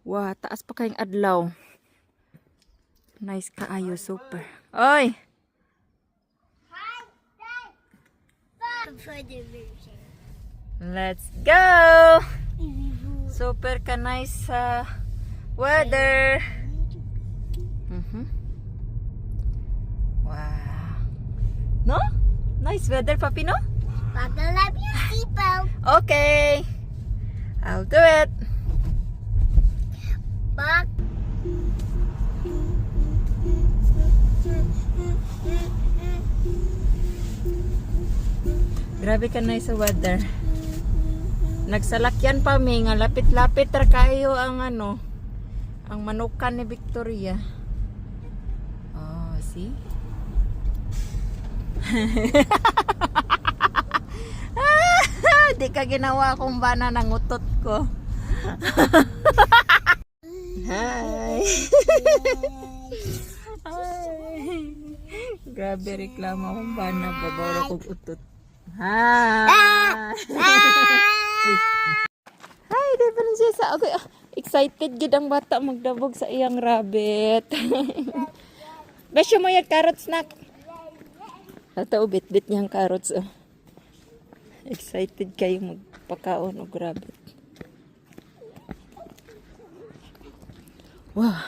Wow, taas pa kayong adlaw. Nice kaayo, super. Oy! Let's go! Super ka nice sa weather. Wow. No? Nice weather, papi, no? Buckle up your seatbelt. Okay. I'll do it. Buck. Grabe ka nice sa weather. Nagsalakyan pa mi nga lapit-lapit ra kayo ang ang manukan ni Victoria. Oh, see? Di ka ginawa kung bana ng utot ko. Hi. Hi. Grabe reklamo kung bana babaw kong utot. Hi. Uy. Hi, di prinsesa. Okay, excited gid ang bata magdabog sa iyang rabbit. Besyo mo yung carrots, nak. Ito, bit-bit niyang carrots. Oh. Excited kayo magpakaon o rabbit. Wow.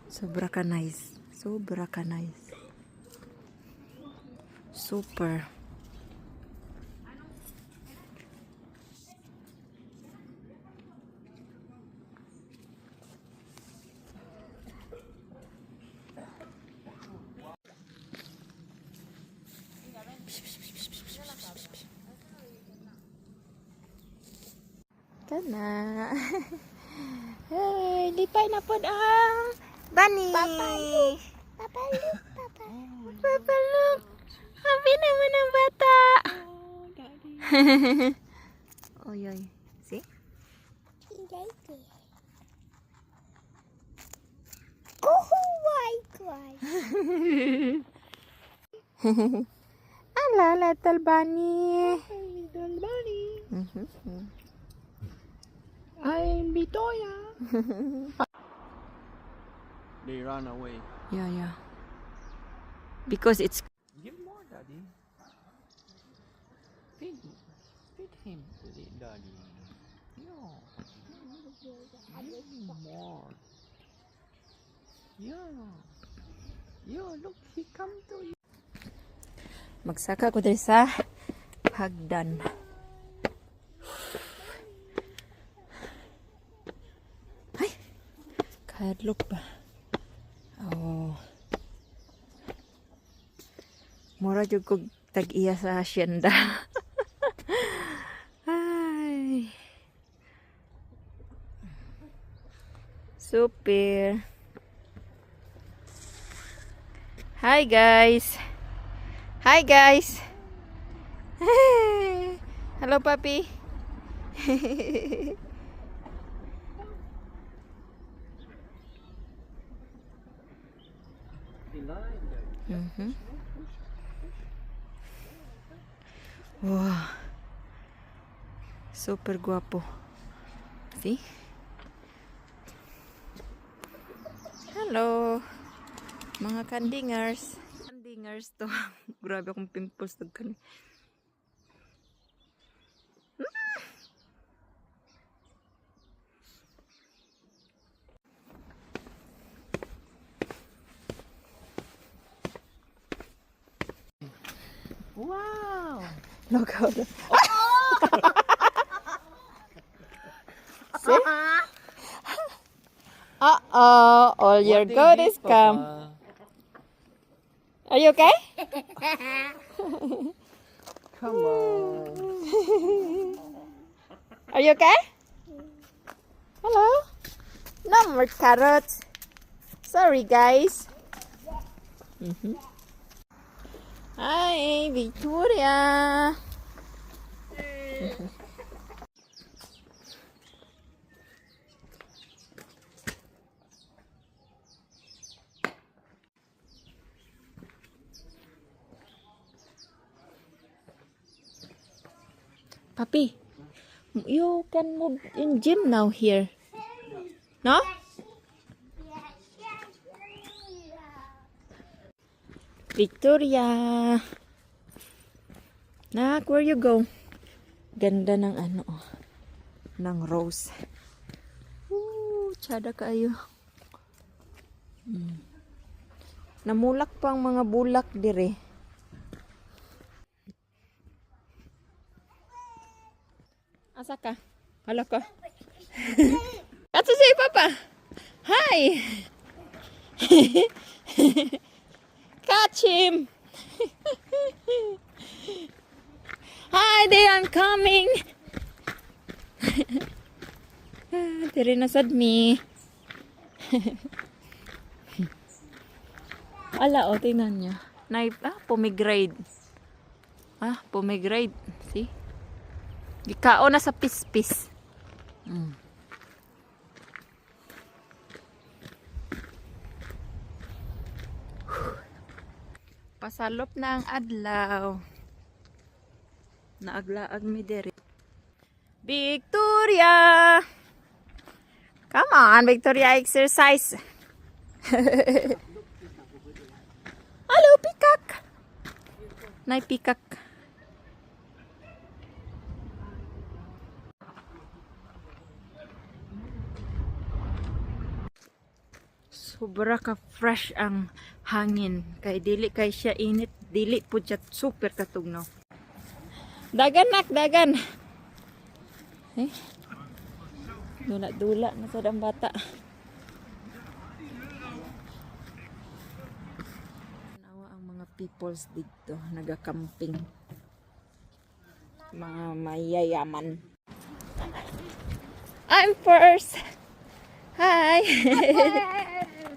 Sobra ka nice. Sobra ka nice. Super. Kana. Hey, lipay na po ang bunny. Papa look. Papa look. Papa look. Happy naman ang bata. Oy, oy. See? He likes it. Oh, my God. Ala, little bunny. Little bunny. I'm Victoria. They run away. Yeah. Because it's Give more, Daddy. Feed him, Daddy. Yeah. Give more. Yeah, look, he come to you. magsaka ko diri sa hagdan. Ay, kahadlok pa. Oh. Mura jud ko tag-iya sa hacienda. Ay. Super. Hi guys. Hi guys. Hello puppy. Wow. Super guwapo. See? Hello. Mga kandingers. Kandingers to. Grabe akong pimples dagkan. Wow. Look how the... See? Uh-oh. All your goodies come. Are you okay? Come on. Are you okay? Hello? No more carrots. Sorry, guys. Hi, Victoria. Papi, you can move in gym now here. No? Victoria. Nak, where you go? Ganda ng ano, ng rose. Tsada kayo. Namulak pa ang mga bulak dire. Asa ka? Hala ka. Katsu si Papa. Hi. Catch him. Hi, they are coming. Dire na sad me. Ala, o, tingnan niya. Pomegranate. Pomegranate. See? Gikao na sa pispis. Pasalop na ang adlaw. Naaglaag mi dere. Victoria! Come on, Victoria, exercise. Hello, peacock. Nay, peacock. Sobra ka fresh ang hangin. Kay dili kay siya init, dili po siya super katugnaw. Dagan nak, dagan. Dula-dula na sa dang bata. Nawa ang mga peoples dito, nagakamping. Mga mayayaman. I'm first. Hi.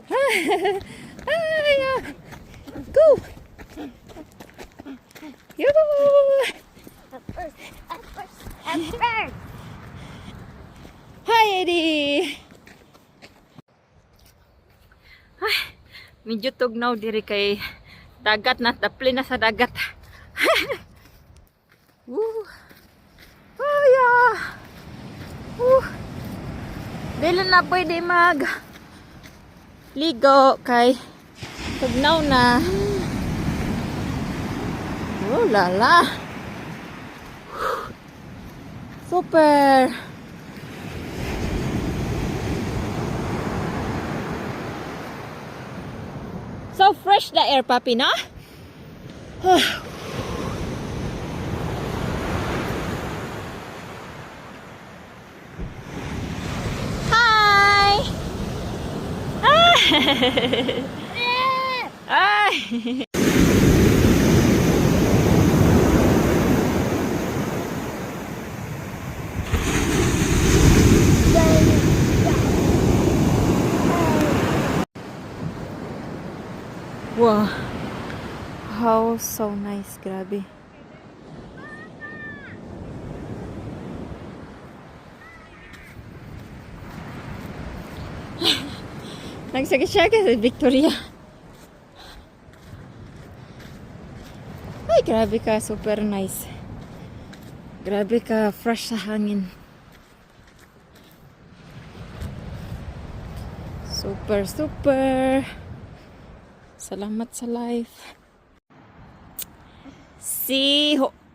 Hi. Go. Yoo. At first. Hi, Eddie. Ay, medyo tugnaw diri kay dagat na, tapli na sa dagat. Woo. Oh, yeah. Woo. Dili na pwede mag ligo kay tugnaw na. Oh, lala. Super. So fresh the air, papi, no? Hi! Ay! Wow. How so nice, grabe. Nagsakit-sakit si Victoria. Ay, grabe ka, super nice. Grabe ka, fresh sa hangin. Super, super. Salamat sa life.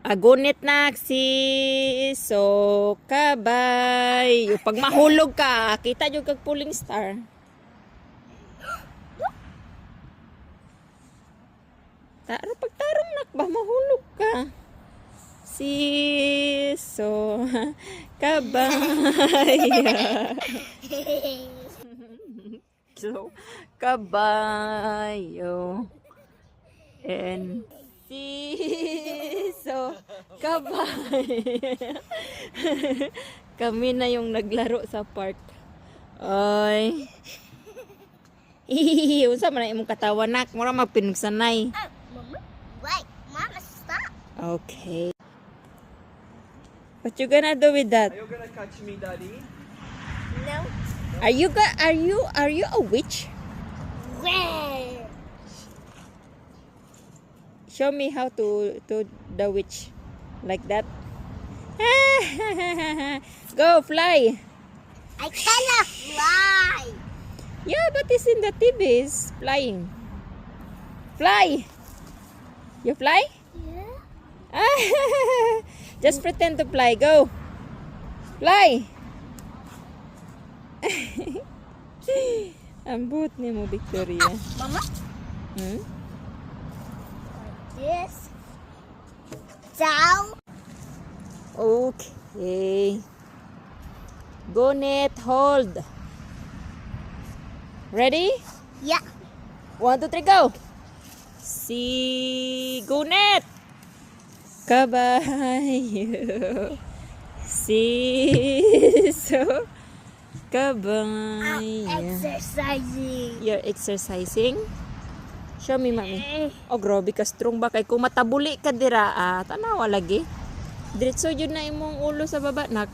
Agunit na so kabay. Yung pag mahulog ka, kita yung kag pulling star. Pagtarong nak ba mahulog ka? So kabay. So kabayo and so kabay. Kami na yung naglaro sa park. Oy. Unsa man imong katawa nak? Mura magpinugsanay. Mama, wait. Mama, stop. Okay. What you gonna do with that? Are you gonna catch me, Daddy? No. Are you a witch? Where? Show me how to the witch like that. Go fly. I cannot fly. Yeah, but it's in the TV. It's flying. Fly! You fly? Yeah. Just pretend to fly. Go. Fly! Ang buot ni mo, Victoria. Mama, Hmm? this. Down. Okay. Go, net. Hold. Ready? Yeah. 1, 2, 3, go! Si Gunet! Kabayo. Siso. Kabayo. Exercising. You're exercising? Show me, mami. Oh, grabe ka strong ba? Kay kung matabuli ka dira, tanawa lagi. Diretso yun na imong ulo sa baba, nak.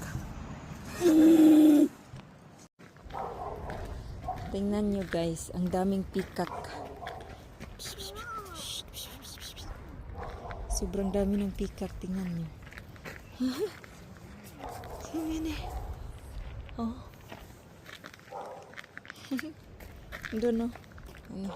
Tingnan nyo guys, ang daming peacock. Sobrang dami ng peacock, tingnan nyo. Tingnan eh. Oh. Doon oh. Ano?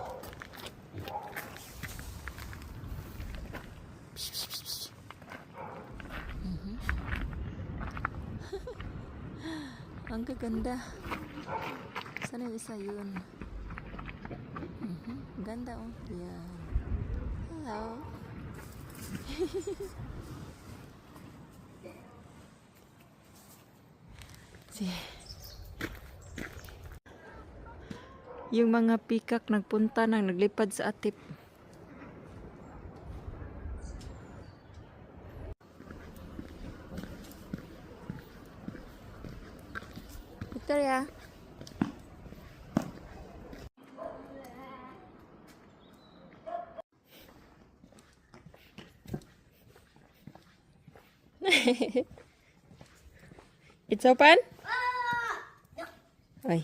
Ang gaganda. Sana yung isa yun. Ganda oh. Yan. Hello. Yung mga peacock nagpunta nang naglipad sa atip. Victoria. It's open? Ay.